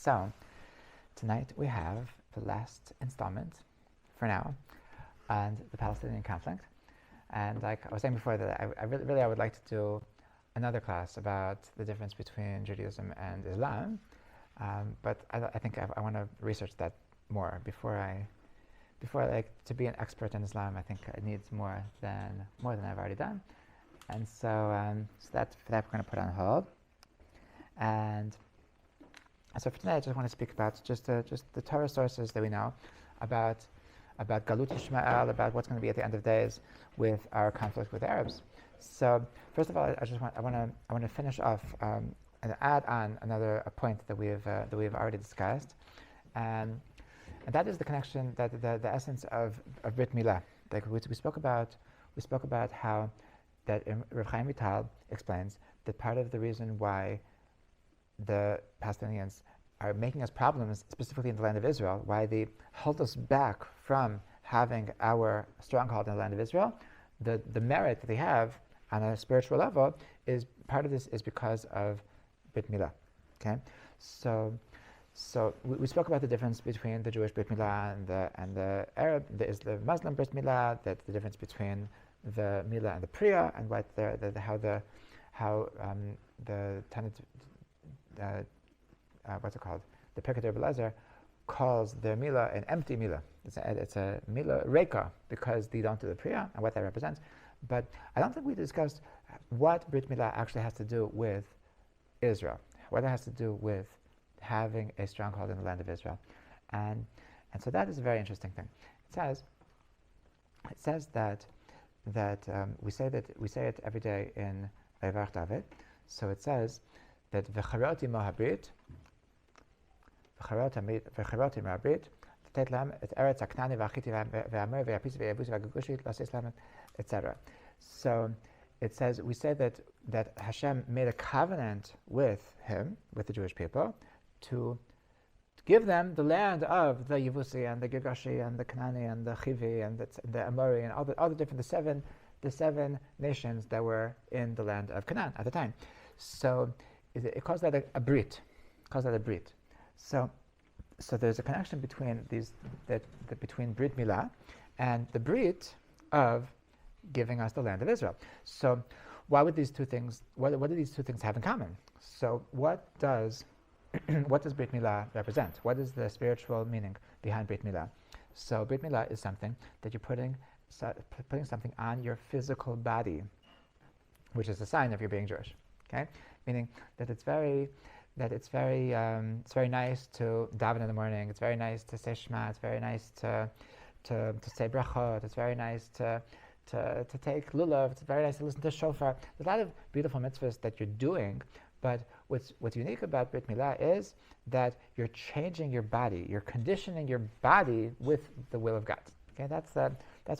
So, tonight we have the last installment, for now, on the Palestinian conflict. And like I was saying before, that I would like to do another class about the difference between Judaism and Islam. But I think I want to research that more before like to be an expert in Islam. I think it needs more than I've already done. And so, for that we're going to put on hold. And so for today, I just want to speak about just the Torah sources that we know about Galut Ismael, about what's going to be at the end of days with our conflict with Arabs. So first of all, I want to finish off and add on a point that we've already discussed, and that is the connection, that the essence of Brit Milah. Like we spoke about how that Rav Chaim Vital explains that part of the reason why the Palestinians are making us problems, specifically in the land of Israel, why they hold us back from having our stronghold in the land of Israel, the merit that they have on a spiritual level is part of this is because of Brit Milah. Okay, so we spoke about the difference between the Jewish Brit Milah and the Arab, the Muslim Brit Milah, that the difference between the Milah and the Priya, and what how the Tanit, what's it called? The Pirkei Rebbe Eliezer calls the Milah an empty Milah. It's a Milah Reka, because they don't do the Priya and what that represents. But I don't think we discussed what Brit Milah actually has to do with Israel, what it has to do with having a stronghold in the land of Israel. And so that is a very interesting thing. It says that we say it every day in Vayvarach David. So it says that v'charoti mohabrit, v'charoti mohabrit, tetz lam et eretz haknani v'achiti v'amer v'yapisi v'yabusi v'gagushi l'aseh lam, etc. So it says, we say that Hashem made a covenant with the Jewish people, to give them the land of the Yevusi and the Girgashi and the Kanani and the Chivi and the Amori and all the different the seven nations that were in the land of Canaan at the time. So it calls that a brit. So there's a connection between between Brit Milah and the Brit of giving us the land of Israel. So why would these two things? What do these two things have in common? So what does Brit Milah represent? What is the spiritual meaning behind Brit Milah? So Brit Milah is something that you're putting something on your physical body, which is a sign of your being Jewish. Okay, meaning that it's very nice to daven in the morning. It's very nice to say Shema. It's very nice to say brachot. It's very nice to take lulav. It's very nice to listen to shofar. There's a lot of beautiful mitzvahs that you're doing. But what's unique about Brit Milah is that you're changing your body, you're conditioning your body with the will of God. Okay, that's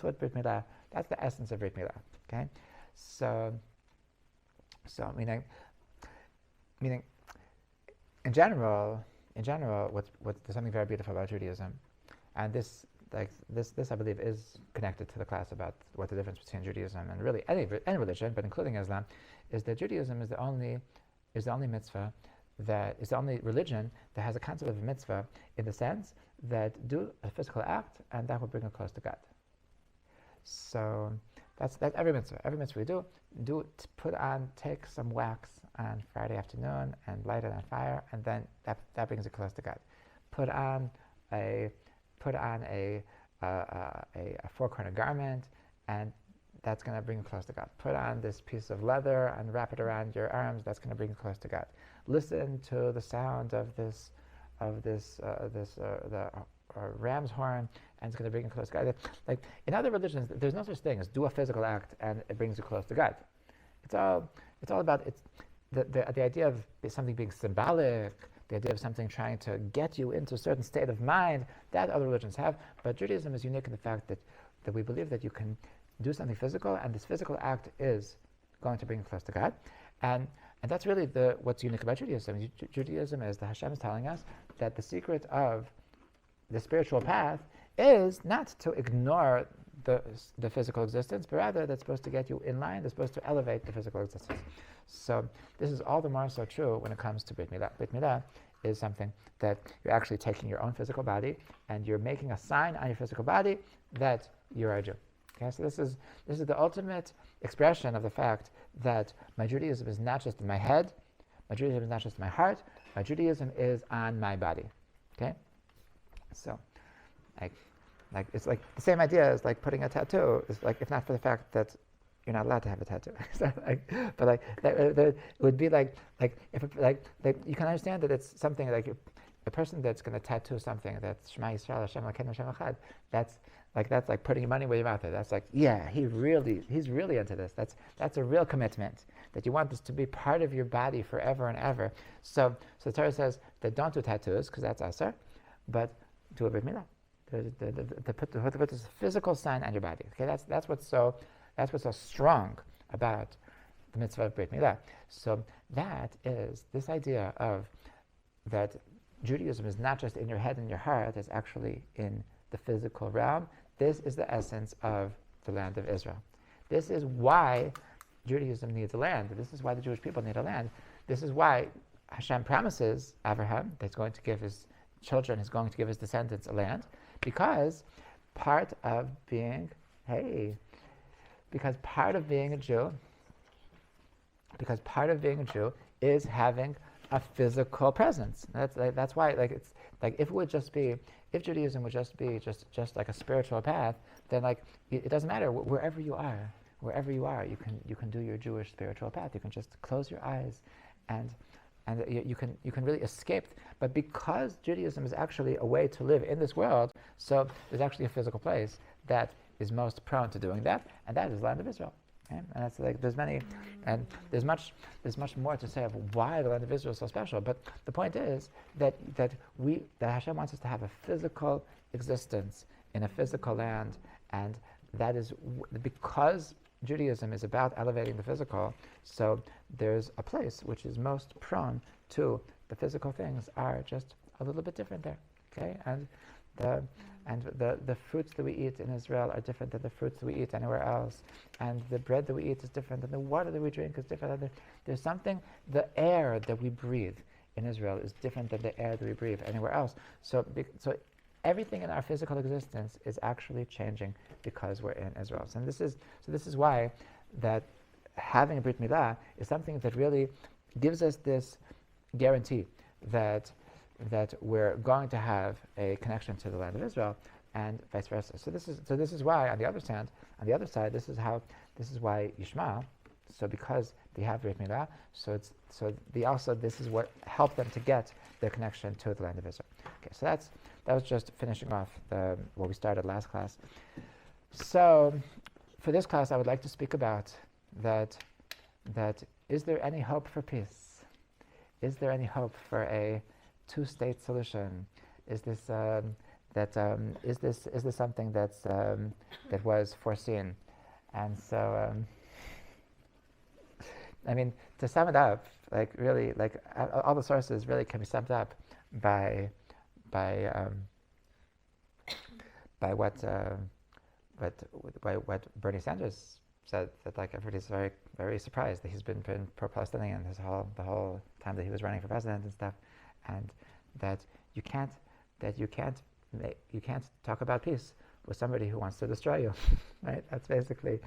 what Brit Milah. That's the essence of Brit Milah. Okay, so meaning in general, there's something very beautiful about Judaism, and this I believe is connected to the class about what the difference between Judaism and really any religion, but including Islam, is that Judaism is the only mitzvah, that is the only religion that has a concept of a mitzvah in the sense that do a physical act and that will bring it close to God. So that's every mitzvah. Every mitzvah we do take some wax on Friday afternoon and light it on fire, and then that brings it close to God. Put on a four-corner garment, and that's going to bring you close to God. Put on this piece of leather and wrap it around your arms. That's going to bring you close to God. Listen to the sound of the ram's horn, and it's going to bring you close to God. Like in other religions, there's no such thing as do a physical act and it brings you close to God. It's all about the idea of something being symbolic, the idea of something trying to get you into a certain state of mind that other religions have. But Judaism is unique in the fact that we believe that you can do something physical, and this physical act is going to bring you close to God, and that's really what's unique about Judaism. Judaism is that Hashem is telling us that the secret of the spiritual path is not to ignore the physical existence, but rather that's supposed to get you in line, that's supposed to elevate the physical existence. So this is all the more so true when it comes to Brit Milah. Brit Milah is something that you're actually taking your own physical body and you're making a sign on your physical body that you're a Jew. Okay, so this is the ultimate expression of the fact that my Judaism is not just in my head, my Judaism is not just in my heart, my Judaism is on my body. Okay, so like it's like the same idea as like putting a tattoo. Is like, if not for the fact that you're not allowed to have a tattoo. So but like it would be like if you can understand that it's something like a person that's going to tattoo something that's Shema Yisrael Hashem Elokeinu Hashem Echad. That's like putting your money where your mouth is. That's like, yeah, he's really into this. That's a real commitment, that you want this to be part of your body forever and ever. So the Torah says that don't do tattoos because that's asur, but do a brit milah. To put this physical sign on your body. Okay, that's what's so strong about the mitzvah of brit milah. So that is this idea of that Judaism is not just in your head and your heart; it's actually in the physical realm. This is the essence of the land of Israel. This is why Judaism needs a land. This is why the Jewish people need a land. This is why Hashem promises Abraham that he's going to give his children, he's going to give his descendants a land, because part of being a Jew is having a physical presence. That's why it's like if Judaism would just be just like a spiritual path, then like it doesn't matter wherever you are, you can do your Jewish spiritual path. You can just close your eyes, and you can really escape. But because Judaism is actually a way to live in this world, so there's actually a physical place that is most prone to doing that, and that is the land of Israel. Okay? And that's like there's much more to say of why the land of Israel is so special. But the point is that Hashem wants us to have a physical existence in a physical land, and that is because Judaism is about elevating the physical. So there's a place which is most prone to the physical things are just a little bit different there. Okay, and the fruits that we eat in Israel are different than the fruits that we eat anywhere else, and the bread that we eat is different than the water that we drink is different. There's something, the air that we breathe in Israel is different than the air that we breathe anywhere else. So everything in our physical existence is actually changing because we're in Israel. So this is why that having a brit milah is something that really gives us this guarantee that we're going to have a connection to the land of Israel, and vice versa. So this is why on the other side, this is why Ismael. So because they have brit milah, this is what helped them to get their connection to the land of Israel. Okay, so that was just finishing off what we started last class. So for this class, I would like to speak about that is there any hope for peace? Is there any hope for a two-state solution? Is this something that was foreseen? And so, I mean, to sum it up, like really, like all the sources really can be summed up by what Bernie Sanders said, that like everybody's very, very surprised that he's been pro-Palestinian the whole time that he was running for president and stuff, and that you can't talk about peace with somebody who wants to destroy you, right? That's basically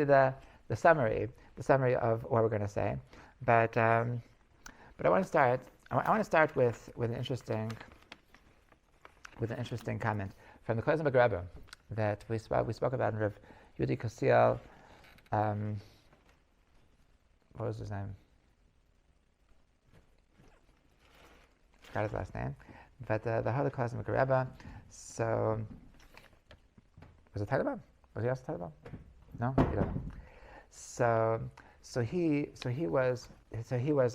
the summary of what we're going to say. But I want to start with an interesting comment from the Klezmer Rebbe that we spoke about in Rav Yudi Kosiel. What was his name? Forgot his last name. But the Holy Klezmer Rebbe. So was it Taliban? Was he also Taliban? No, you don't know. So he was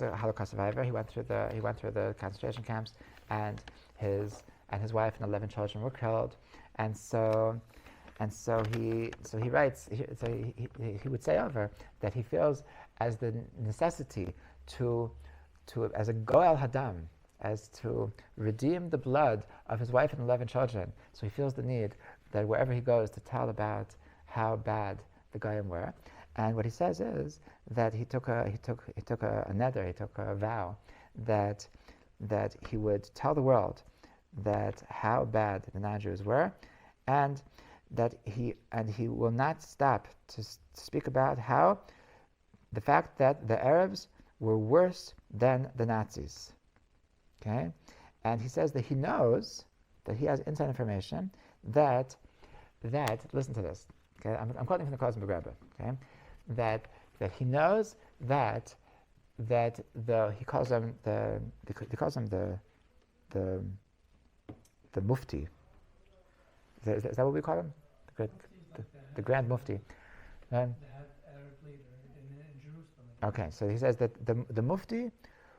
a Holocaust survivor. He went through the concentration camps, and his wife and 11 children were killed. And so he writes. He would say over that he feels as the necessity to as a goel hadam, as to redeem the blood of his wife and 11 children. So he feels the need that wherever he goes to tell about how bad the goyim were. And what he says is that he took a neder, he took a vow that that he would tell the world that how bad the non-Jews were, and that he will not stop to speak about how the fact that the Arabs were worse than the Nazis. Okay, and he says that he knows that he has inside information that listen to this. Okay, I'm quoting from the Cosmic Rebbe. Okay, that he knows that he calls him the Mufti. Is that what we call him? The Grand Mufti. The Arab leader in Jerusalem. Okay, so he says that the Mufti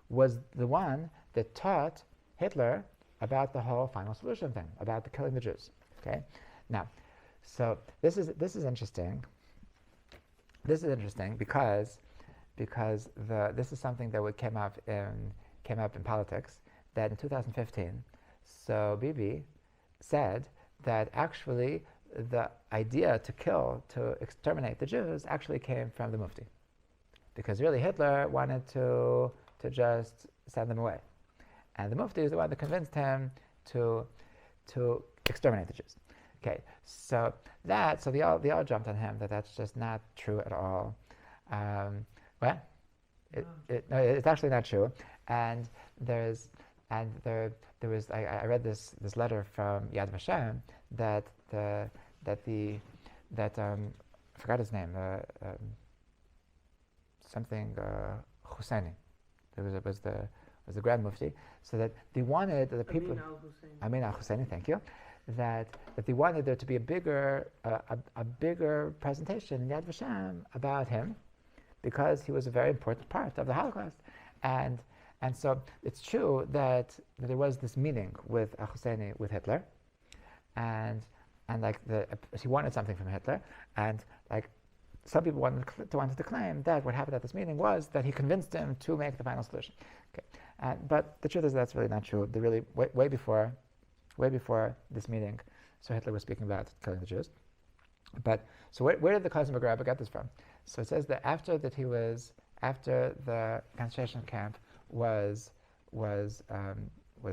was the one that taught Hitler about the whole final solution thing, about the killing the Jews. Okay, now, so this is interesting. This is interesting because this is something that came up in politics. That in 2015, so Bibi said that actually the idea to exterminate the Jews actually came from the Mufti, because really Hitler wanted to just send them away, and the Mufti is the one that convinced him to exterminate the Jews. Okay, so they all jumped on him that that's just not true at all. It's actually not true. And there was I read this letter from Yad Vashem that I forgot his name, something Husseini. There was the Grand Mufti. So that they wanted the people. Amin al-Husseini, thank you. That they wanted there to be a bigger presentation in Yad Vashem about him, because he was a very important part of the Holocaust, and so it's true that there was this meeting with Husseini with Hitler, and like he wanted something from Hitler, and like some people wanted to claim that what happened at this meeting was that he convinced him to make the final solution. Okay, but the truth is that's really not true. They really way before this meeting, so Hitler was speaking about killing the Jews. But so where did the Cosmic Rebbe get this from? So it says that after the concentration camp was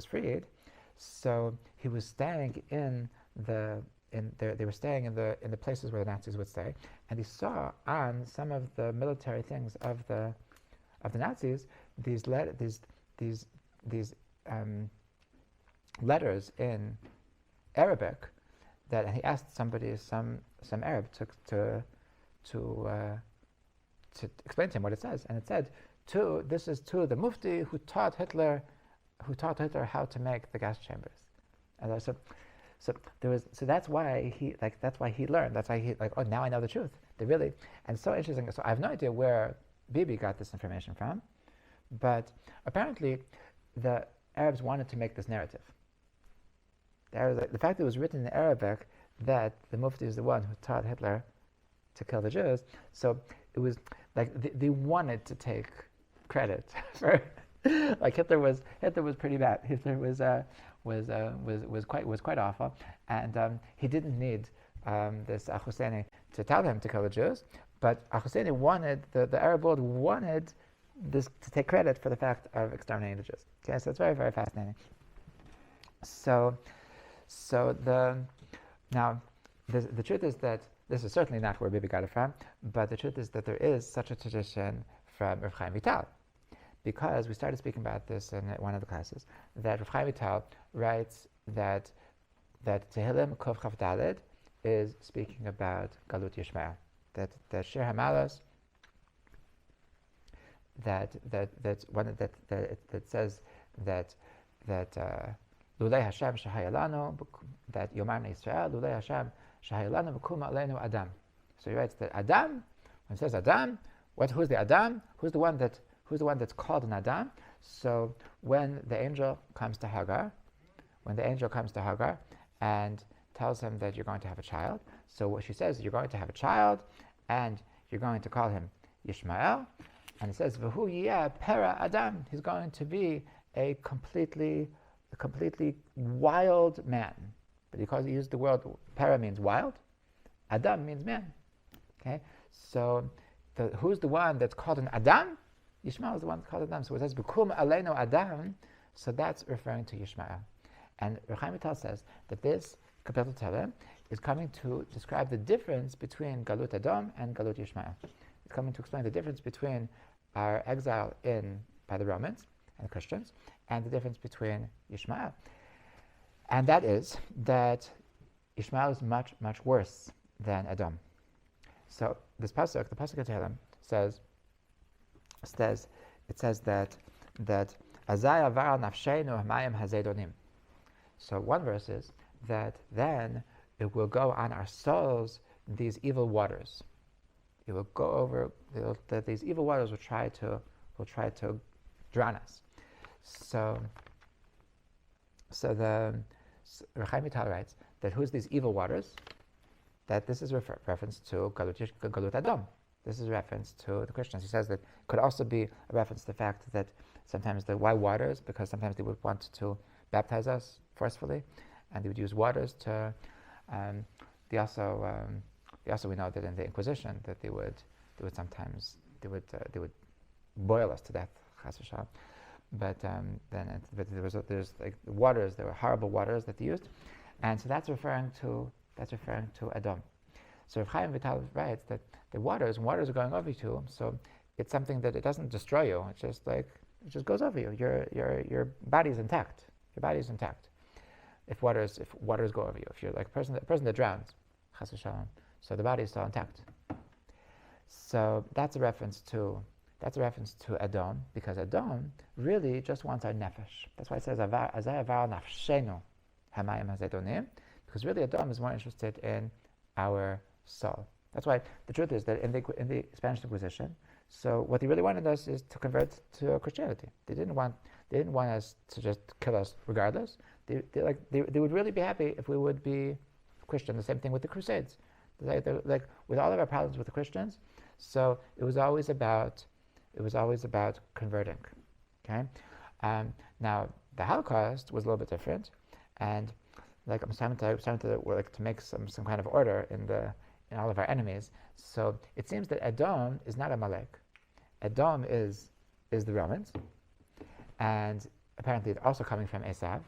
freed, so he was staying they were staying in the places where the Nazis would stay, and he saw on some of the military things of the Nazis these letters in Arabic, and he asked some Arab to explain to him what it says, and it said, this is to the Mufti who taught Hitler how to make the gas chambers, and so that's why he learned. That's why he now I know the truth. And it's so interesting. So I have no idea where Bibi got this information from, but apparently the Arabs wanted to make this narrative. The fact that it was written in Arabic that the Mufti is the one who taught Hitler to kill the Jews, so it was like they wanted to take credit for Hitler was pretty bad. Hitler was quite awful, and he didn't need this Husseini to tell him to kill the Jews, but Husseini wanted the Arab world wanted this to take credit for the fact of exterminating the Jews. Okay, so it's very, very fascinating. So the truth is that this is certainly not where Bibi got it from, but the truth is that there is such a tradition from Rav Chaim Vital, because we started speaking about this in one of the classes, that Rav Chaim Vital writes that Tehillim Kov Chav Daled is speaking about Galut Yishmael, that Shir Hamalos, that says that Lulei Hashem Shahayalanu, that Yomar Yisrael Lulei Hashem Shahayalanu B'kum Aleinu Adam. So he writes that Adam, when it says Adam, who's the Adam? Who's the one that's called an Adam? So when the angel comes to Hagar and tells him that you're going to have a child, so what she says, you're going to have a child, and you're going to call him Ishmael, and it says V'hu yeh pera Adam. He's going to be a completely wild man. But because he used the word para means wild, Adam means man. Okay, so who's the one that's called an Adam? Yishmael is the one that's called Adam. So it says B'kum Aleinu Adam. So that's referring to Yishmael. And Reb Chaim Vital says that this Kapitel Tehillim is coming to describe the difference between Galut Edom and Galut Yishmael. It's coming to explain the difference between our exile by the Romans and the Christians and the difference between Yishmael. And that is that Yishmael is much, much worse than Edom. So this pasuk, the pasuk of Tehillim, says that Azai avar nafsheinu hamayim hazedonim. So one verse is that then it will go on our souls these evil waters. It will go over that these evil waters will try to drown us. So the Reb Chaim Vital writes that who's these evil waters? That this is reference to Galut Edom. This is a reference to the Christians. He says that it could also be a reference to the fact that sometimes why waters? Because sometimes they would want to baptize us forcefully, and they would use waters to. They also we know that in the Inquisition that they would sometimes boil us to death, chas v'shalom. But there's like waters. There were horrible waters that they used, and so that's referring to Edom. So Reb Chaim Vital writes that the waters are going over you. So it's something that it doesn't destroy you. It's just like it just goes over you. Your body's intact. Your body's intact. If waters go over you, if you're like a person that drowns, chas v'shalom, so the body is still intact. So that's a reference to Edom, because Edom really just wants our nefesh. That's why it says Azai avar nafshenu hamayim hazedonim, because really Edom is more interested in our soul. That's why the truth is that in the Spanish Inquisition, so what they really wanted us is to convert to Christianity. They didn't want us to just kill us regardless. They would really be happy if we would be Christian. The same thing with the Crusades. Like with all of our problems with the Christians, so it was always about converting. Okay, now the Holocaust was a little bit different, and like I'm starting to make some kind of order in all of our enemies. So it seems that Edom is not Amalek. Edom is the Romans, and apparently it's also coming from Esav,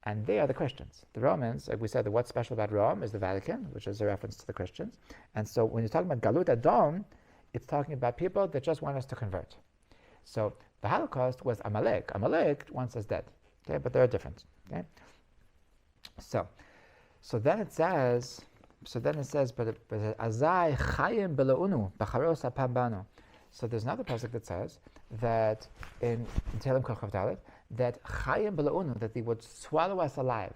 and they are the Christians. The Romans, like we said, what's special about Rome is the Vatican, which is a reference to the Christians. And so when you're talking about Galut Edom, it's talking about people that just want us to convert. So the Holocaust was Amalek. Amalek wants us dead. Okay, but they're different. Okay. So then it says, but Azai Chayim Belaunu Bacharos Apambano. So there's another passage that says that in Tehillim Kol Chav Dalet that Chayim Belaunu, that they would swallow us alive.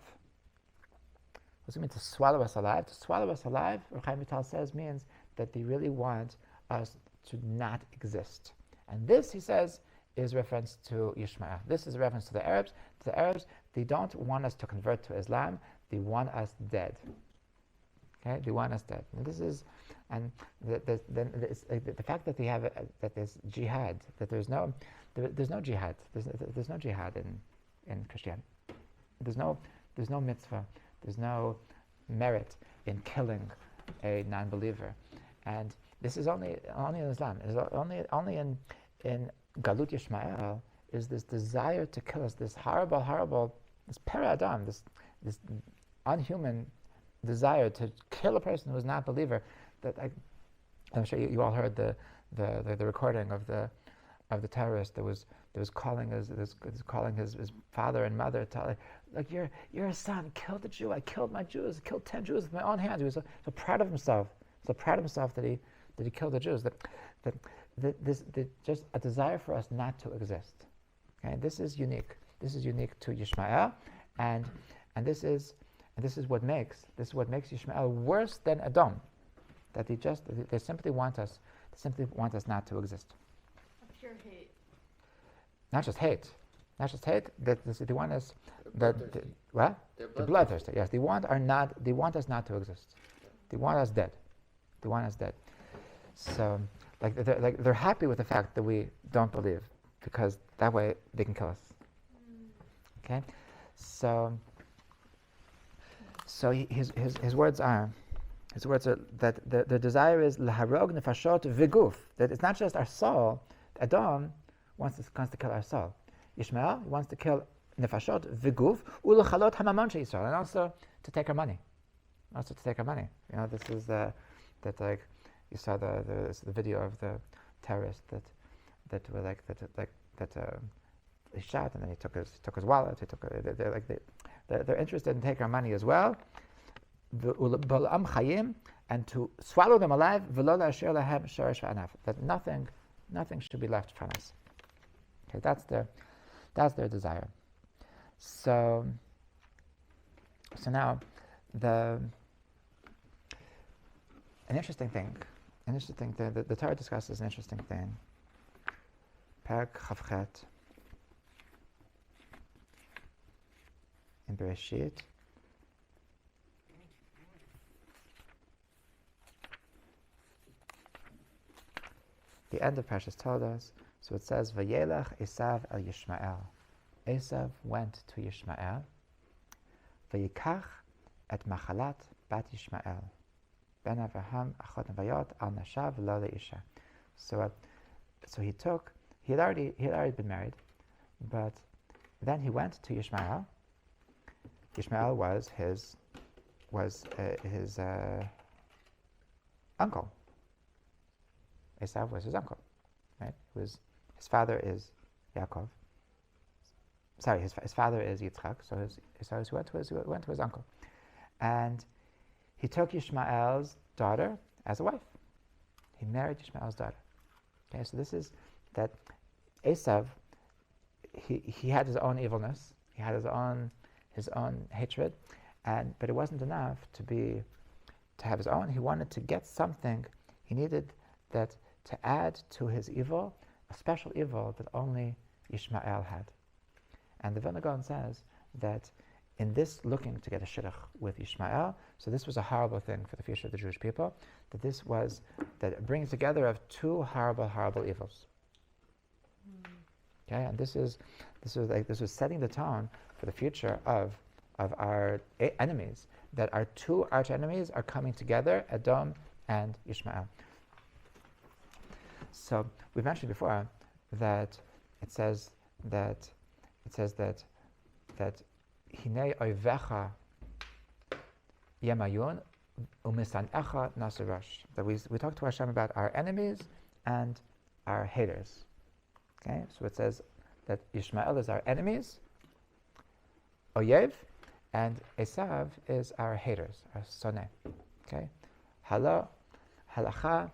What does it mean to swallow us alive? To swallow us alive, Reb Chaim Vital says, means that they really want us to not exist. And this, he says, is reference to Yishmael. This is a reference to the Arabs. The Arabs, they don't want us to convert to Islam. They want us dead. Okay, they want us dead. And this is, and the fact that they have that there's jihad, that there's no jihad. There's no jihad in Christianity. There's no mitzvah. There's no merit in killing a non-believer, and this is only in Islam. It's only in Galut Yishmael is this desire to kill us, this horrible, this para-adam, this unhuman desire to kill a person who is not a believer. That I'm sure you all heard the recording of the terrorist that was calling his father and mother, like you're a son, killed a Jew. I killed my Jews. I killed 10 Jews with my own hands. He was so proud of himself. So proud of himself that he killed the Jews. That just a desire for us not to exist. Okay, this is unique. This is unique to Yishmael, and this is what makes Yishmael worse than Edom. That they simply want us not to exist. A pure hate. Not just hate. They want us. They're bloodthirsty. Yes, they want us not to exist. They want us dead. So, they're happy with the fact that we don't believe, because that way they can kill us. Okay, so his words are that the desire is laharog nefashot v'guf, that it's not just our soul. Edom wants to kill our soul. Ishmael wants to kill nefashot v'guf u'lechalot hamamon she'Yisrael, and also to take our money. Also to take our money. You know, this is that like you saw the video of the terrorist that he shot, and then he took his wallet. They're interested in taking our money as well. And to swallow them alive. That nothing should be left from us. Okay, that's their desire. So now an interesting thing. The Torah discusses an interesting thing. Perek Chavchet in Bereshit. The end of Precious Toas. So it says, Vayelech Esav el Yishmael. Esav went to Yishmael. Vayikach et machalat bat Yishmael. Ben Avraham achot nevayot al nashav lo leisha. So he had already been married, but then he went to Ismael. Ismael was his uncle. Esav was his uncle, right? His father is Yaakov. Sorry, his father is Yitzchak. So he went to his uncle, and he took Ishmael's daughter as a wife. He married Ishmael's daughter. Okay, so this is that Esav. He had his own evilness. He had his own hatred, but it wasn't enough to have his own. He wanted to get something. He needed that to add to his evil, a special evil that only Ishmael had. And the Vilna Gaon says that in this looking to get a shidduch with Ishmael, so this was a horrible thing for the future of the Jewish people, that it brings together of two horrible evils. Okay, and this was setting the tone for the future of our enemies, that our two arch enemies are coming together, Edom and Ishmael. So we mentioned before that it says that Hinei oivecha yemayun umisanecha nasirash. That we talk to Hashem about our enemies and our haters. Okay, so it says that Ishmael is our enemies, oyev, and Esav is our haters, our soneh. Okay, halacha.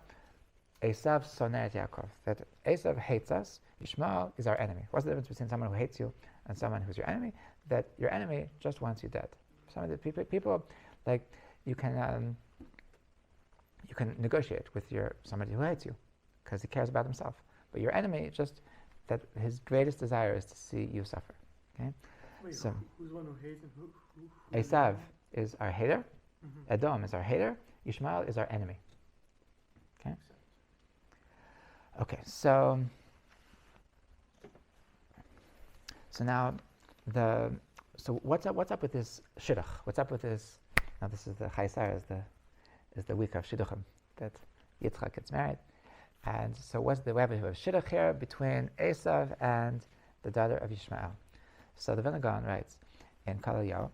Esav soneh Yaakov. That Esav hates us. Ishmael is our enemy. What's the difference between someone who hates you and someone who's your enemy? That your enemy just wants you dead. Some of the people like you can negotiate with somebody who hates you because he cares about himself. But your enemy, just that his greatest desire is to see you suffer. Okay. Wait, so who's one who hates and who Esav is our hater. Mm-hmm. Edom is our hater. Ishmael is our enemy. Okay. Okay, so now what's up with this shidduch? What's up with this? Now this is the Chaisar, is the week of shidduchim, that Yitzchak gets married, and so we have a shidduch here between Esav and the daughter of Ishmael. So the Vilna Gaon writes in Kalal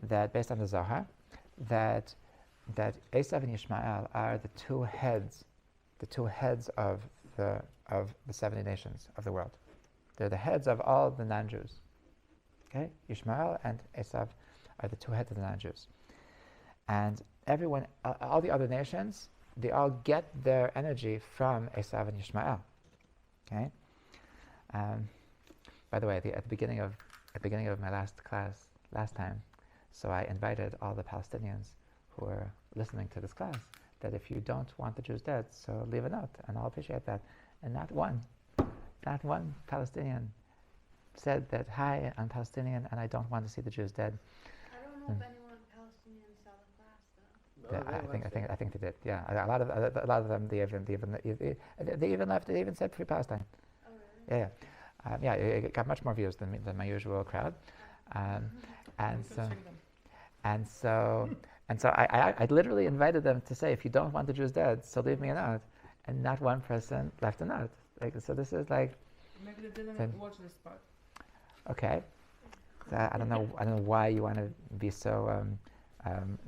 that based on the Zohar, that Esav and Ishmael are the two heads of the 70 nations of the world. They're the heads of all the non-Jews. Okay, Ishmael and Esav are the two heads of the non-Jews, and everyone, all the other nations, they all get their energy from Esav and Ishmael. Okay. By the way, at the beginning of my last class last time, so I invited all the Palestinians who were listening to this class that if you don't want the Jews dead, so leave a note, and I'll appreciate that. And not one Palestinian said that, hi, I'm Palestinian and I don't want to see the Jews dead. I don't know if anyone Palestinian saw the class though. Yeah, I think they did. Yeah, a lot of them they even left. They even said free Palestine. Oh really? Yeah. It got much more views than my usual crowd, and so I literally invited them to say, if you don't want the Jews dead, so leave me a note, and not one person left a note. So this is like maybe they didn't watch this part. Okay. I don't know why you want to be so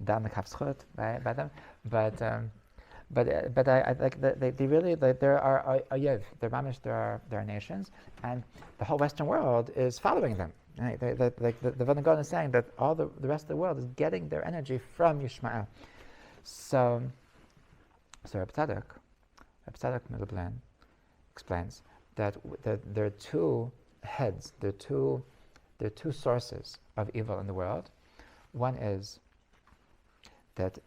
down the kapschut by them, but I like they really there are oyev, they're mamish, there are nations, and the whole Western world is following them. Right? Like the Vilna Gaon is saying that all the rest of the world is getting their energy from Yishmael. So Reb Tzadok Middlebrand explains that there are two heads, there are two sources of evil in the world. One is that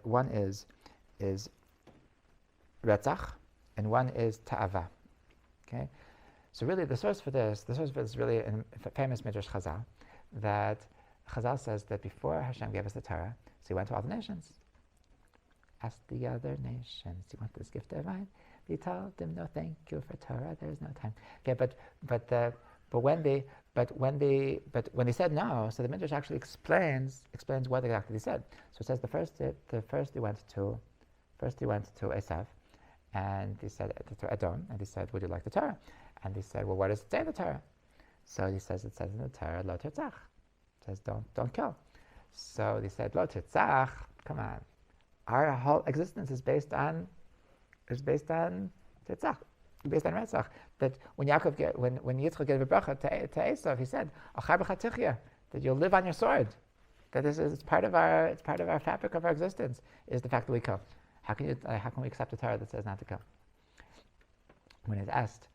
one is Retzach, and one is Ta'ava. Okay, so really the source for this is really a famous Midrash Chazal, that Chazal says that before Hashem gave us the Torah, so He went to all the nations, asked the other nations, "You want this gift of mine?" He told them, "No, thank you for Torah. There is no time." Okay, but when they said no, so the Midrash actually explains what exactly he said. So it says the first he went to Esav, and he said to Edom, and he said, "Would you like the Torah?" And he said, "Well, what does it say in the Torah?" So he says, it says in the Torah, "Lo tirtzach." It says, don't kill. So he said, "Lo tirtzach." Come on, our whole existence is based on tirtzach, based on retzach. That when Yitzchak gave a bracha to Esav, he said, "Achar b'cha tichya," that you'll live on your sword. That it's part of our fabric of our existence is the fact that we kill. How can we accept a Torah that says not to kill? When he asked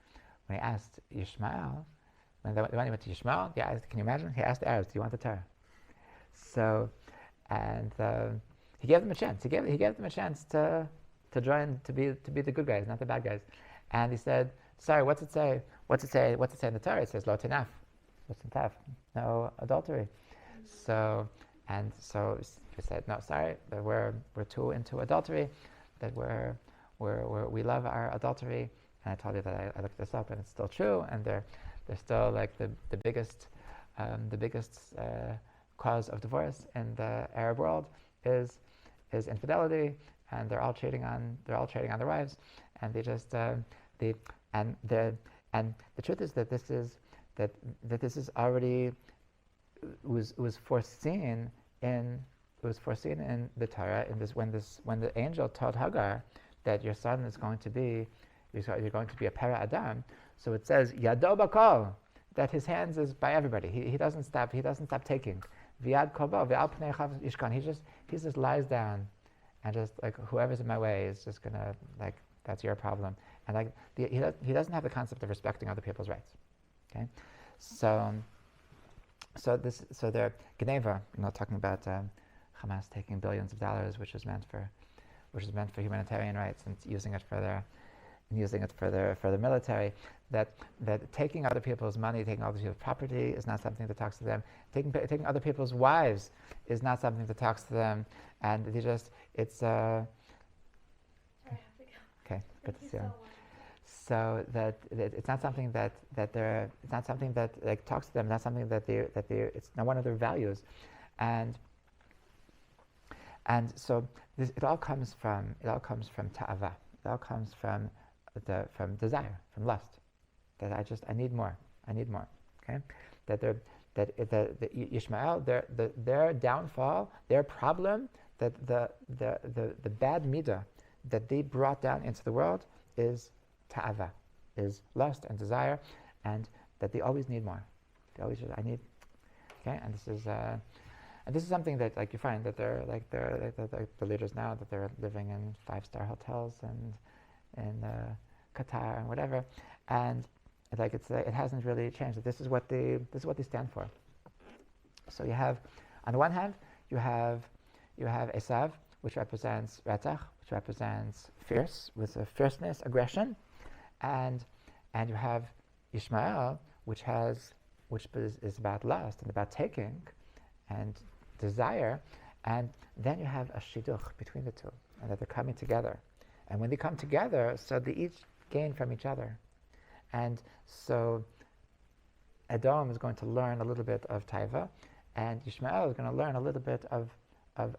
Ishmael, when he went to Ishmael, can you imagine? He asked the Arabs, "Do you want the Torah?" So, and he gave them a chance. He gave them a chance to join, to be the good guys, not the bad guys. And he said, "Sorry, what's it say? What's it say in the Torah?" It says, "Lo tenaf." What's tenaf? No adultery. So he said, "No, sorry, that we're too into adultery, that we love our adultery." And I told you that I looked this up, and it's still true. And they're still like the biggest cause of divorce in the Arab world is infidelity, and they're all cheating on their wives, and they just the truth is that this is already was foreseen in the Torah, when the angel told Hagar that your son is going to be you're going to be a para Adam. So it says Yado Bakol, that his hands is by everybody. He doesn't stop taking. Viad Kobo Vial Pnei Chav Yishkan. He just lies down, and just like whoever's in my way is just gonna like that's your problem. And like he doesn't have the concept of respecting other people's rights. Okay, so they're Geneva, talking about Hamas taking billions of dollars, which is meant for humanitarian rights, and using it for their military. That taking other people's money, taking other people's property is not something that talks to them. Taking other people's wives is not something that talks to them. And it's Sorry, I have to go. Okay, good to see you. So So that it's not something that like talks to them. Not something that it's not one of their values, and so it all comes from ta'ava. It all comes from desire, from lust. That I need more. Okay, that Ishmael, their downfall, their problem, that the bad midah that they brought down into the world is ta'ava, is lust and desire, and that they always need more. They always I need. Okay, and this is something that like you find that they're the leaders now, that they're living in 5-star hotels and in Qatar and whatever, and it hasn't really changed. That this is what they stand for. So you have, on the one hand, you have Esav, which represents Retzach, which represents fierce, with a fierceness, aggression, and you have Ishmael, which is about lust and about taking and desire, and then you have a shidduch between the two, and that they're coming together. And when they come together, so they each gain from each other. And so Edom is going to learn a little bit of taiva, and Ishmael is going to learn a little bit of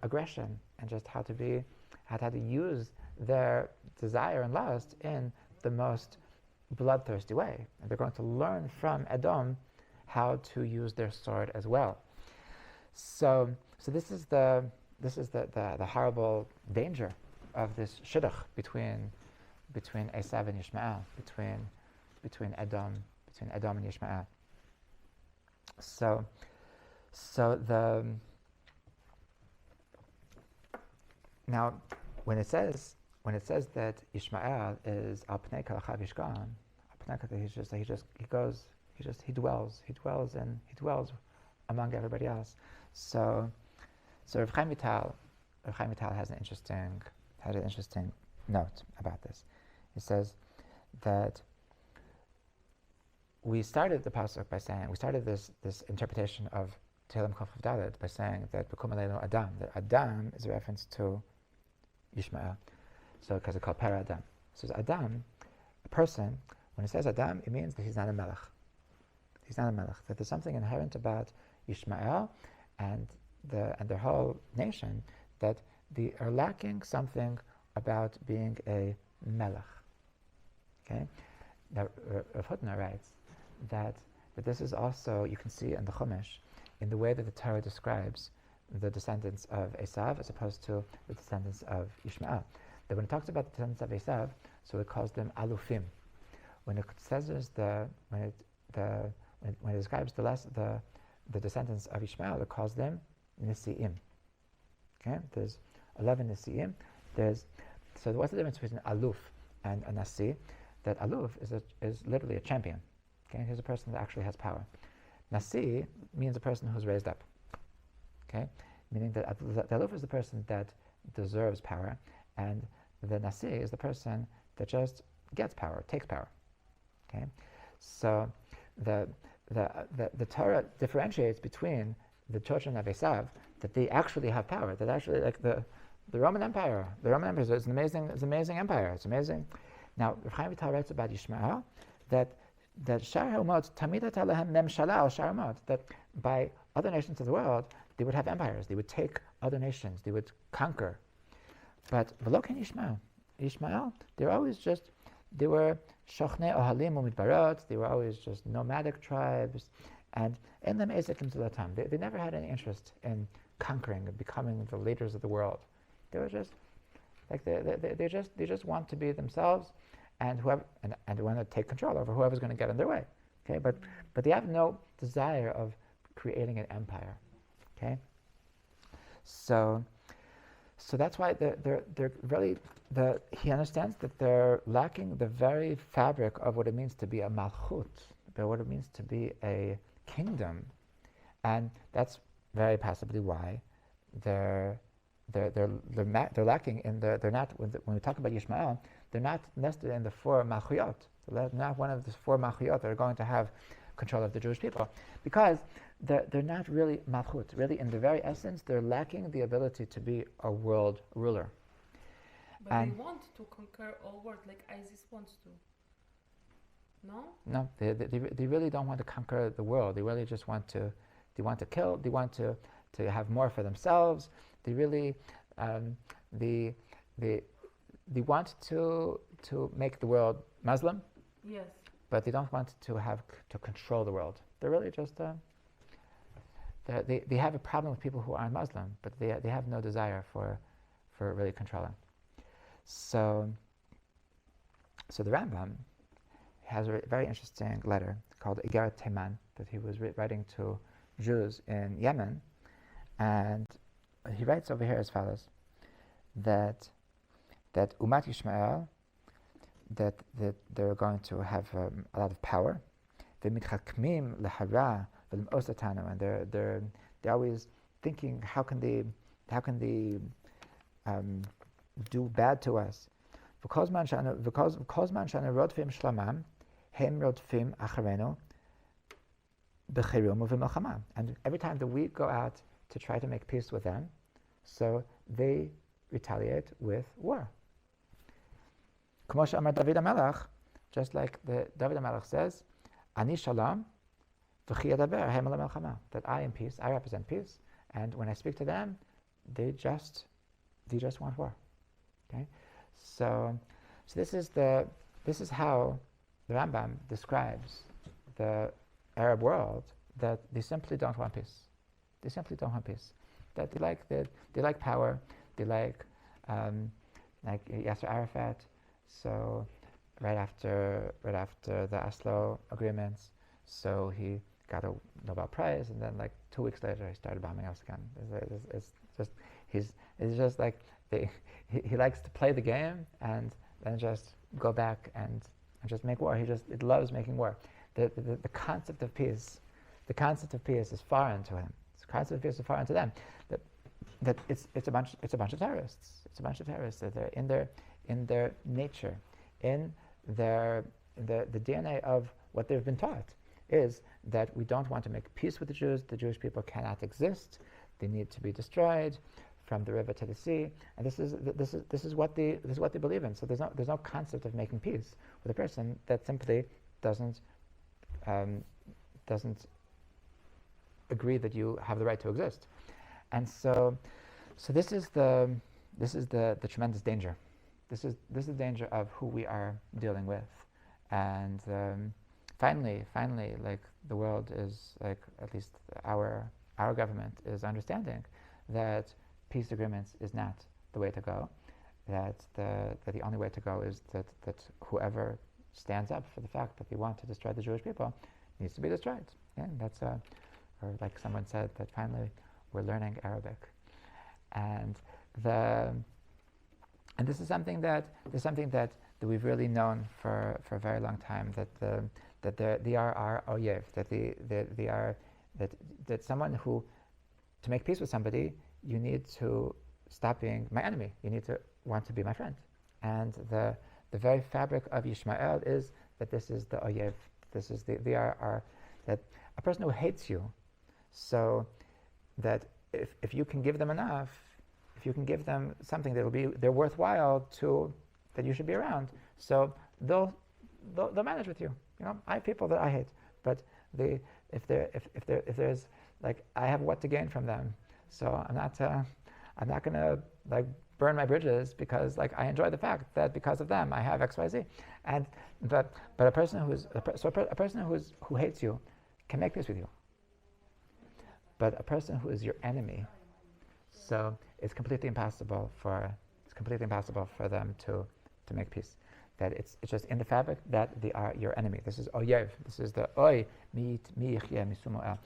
aggression, and just how to use their desire and lust in the most bloodthirsty way. And they're going to learn from Edom how to use their sword as well. So this is the horrible danger of this shidduch between Esav and Ishmael, between Edom and Ishmael. So now when it says that Ishmael is al pnei kol achav yishkan, he dwells among everybody else. So Rav Chaim Vital has an interesting note about this. He says that we started the pasuk by saying, we started this interpretation of Tehillim Chof Dalet by saying that B'kum Aleinu Adam, that Adam is a reference to Ishmael. So because it's called Pera Adam. So Adam, a person, when it says Adam, it means that he's not a melech. He's not a melech. That there's something inherent about Ishmael and their whole nation, that they are lacking something about being a melech. Okay? Now Rav Hutner writes that this is also, you can see in the Chumash, in the way that the Torah describes the descendants of Esav as opposed to the descendants of Ishmael. That when it talks about the descendants of Esav, so it calls them alufim. When it says when it describes the descendants of Ishmael, it calls them nisiim. Okay, there's 11 nisiim. So what's the difference between aluf and a nasi? That aluf is literally a champion. Okay, he's a person that actually has power. Nasi means a person who's raised up. Okay, meaning that the aluf is the person that deserves power, and the nasi is the person that just gets power, takes power. Okay, so the Torah differentiates between the children of Esav, that they actually have power, that actually, like the Roman Empire. The Roman Empire is an amazing empire. It's amazing. Now, Rav Chaim Vital writes about Ishmael that Shar Ha'umot Tamidat Alehem Memshala al Shar Ha'umot, that by other nations of the world, they would have empires. They would take other nations. They would conquer. But V'loken Ishmael, they were Shochnei Ohalim Umidbarot. They were always just nomadic tribes, and in them Ezekim Zulatam. They never had any interest in conquering and becoming the leaders of the world. They were just like they just want to be themselves, and whoever and want to take control over whoever's going to get in their way. Okay, but they have no desire of creating an empire. Okay, so that's why they're really he understands that they're lacking the very fabric of what it means to be a malchut, what it means to be a kingdom, and that's very possibly why they're lacking in they're not when we talk about Yishmael, they're not nested in the four malchuyot. They're not one of the four malchuyot that are going to have control of the Jewish people, because they're not really malchut. Really, in the very essence, they're lacking the ability to be a world ruler. But they want to conquer all world like ISIS wants to. No? No, they really don't want to conquer the world. They really just want to kill. They want to have more for themselves. They really they want to make the world Muslim. Yes. But they don't want to control the world. They're really just they have a problem with people who aren't Muslim, but they have no desire for really controlling. So the Rambam has a very interesting letter called Igarat Teman that he was writing to Jews in Yemen, and he writes over here as follows: that Umat Yishmael, that they're going to have a lot of power. And they're always thinking, how can they do bad to us? And every time that we go out to try to make peace with them, so they retaliate with war. Just like the David HaMelech says, Ani Shalom, that I am peace, I represent peace, and when I speak to them, they just want war. Okay, so this is how the Rambam describes the Arab world that they simply don't want peace. They simply don't want peace. That they like power. They like Yasser Arafat. So right after the Oslo agreements, so he got a Nobel Prize, and then like 2 weeks later he started bombing us again. It's just like he likes to play the game and then just go back and just make war. He loves making war. The concept of peace, is foreign to him. The concept of peace is foreign to them. That it's a bunch of terrorists. It's a bunch of terrorists that they're in their nature, in the DNA of what they've been taught is that we don't want to make peace with the Jews. The Jewish people cannot exist. They need to be destroyed from the river to the sea. And this is what they believe in. So there's no concept of making peace with a person that simply doesn't agree that you have the right to exist. And so this is the tremendous danger. This is the danger of who we are dealing with. And finally, like the world is like, at least our government is understanding that peace agreements is not the way to go. That the only way to go is that whoever stands up for the fact that they want to destroy the Jewish people needs to be destroyed. Yeah, that's or like someone said, that finally we're learning Arabic, and this is something that we've really known for a very long time, that they are our oyev, that someone who, to make peace with somebody, you need to stop being my enemy. You need to want to be my friend. And the very fabric of Ismael is that this is the oyev. This is they are that a person who hates you, so that if you can give them enough, if you can give them something they're worthwhile that you should be around, so they'll manage with you. You know, I have people that I hate, but if there's like, I have what to gain from them, so I'm not gonna like burn my bridges, because like I enjoy the fact that because of them I have XYZ. And but a person who hates you can make peace with you. But a person who is your enemy, so it's completely impossible for them to make peace. That it's just in the fabric that they are your enemy. This is oyev. This is the oy mi yichye misumo el.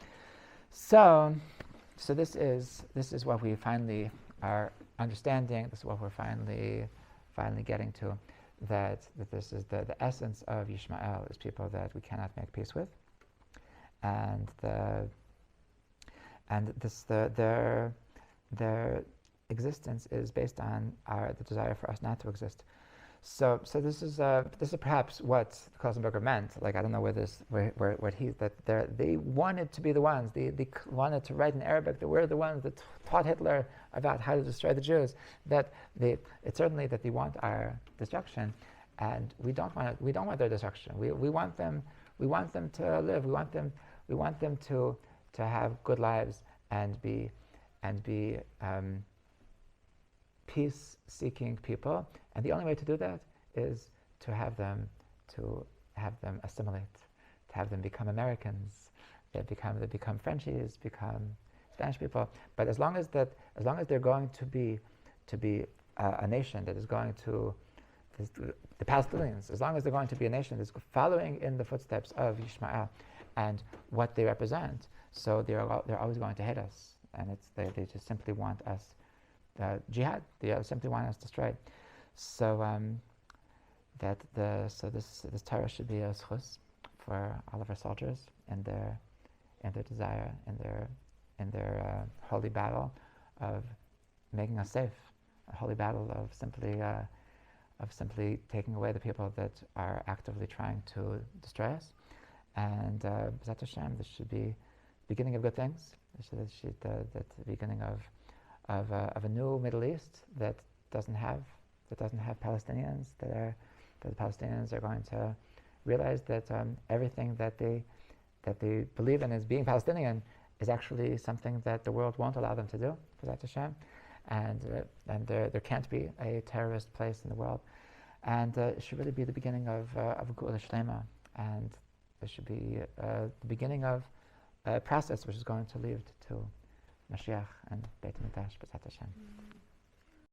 So this is what we finally are understanding. This is what we're finally getting to. That this is the essence of Yishmael, is people that we cannot make peace with, and their existence is based on the desire for us not to exist. So this is perhaps what Klausenberger meant. Like, I don't know they wanted to be the ones. They wanted to write in Arabic that we're the ones that taught Hitler about how to destroy the Jews. That it's certainly that they want our destruction, and we don't want their destruction. We want them to live. We want them to have good lives and be peace-seeking people. And the only way to do that is to have them assimilate, to have them become Americans, they become Frenchies, become Spanish people. But as long as they're going to be a nation that is going to the Palestinians, as long as they're going to be a nation that's following in the footsteps of Ishmael and what they represent, so they're always going to hate us, and they just simply want us jihad. They simply want us destroyed. So this Torah should be a schus for all of our soldiers in their desire, in their holy battle of making us safe, a holy battle of simply taking away the people that are actively trying to destroy us. And B'ezrat Hashem, this should be the beginning of good things. This should the beginning of a new Middle East that doesn't have Palestinians. That the Palestinians are going to realize that everything that they believe in as being Palestinian is actually something that the world won't allow them to do. B'ezrat Hashem, and there can't be a terrorist place in the world, and it should really be the beginning of Geula Shlema, and it should be the beginning of a process which is going to lead to Mashiach and Beit HaMikdash, B'ezrat Hashem.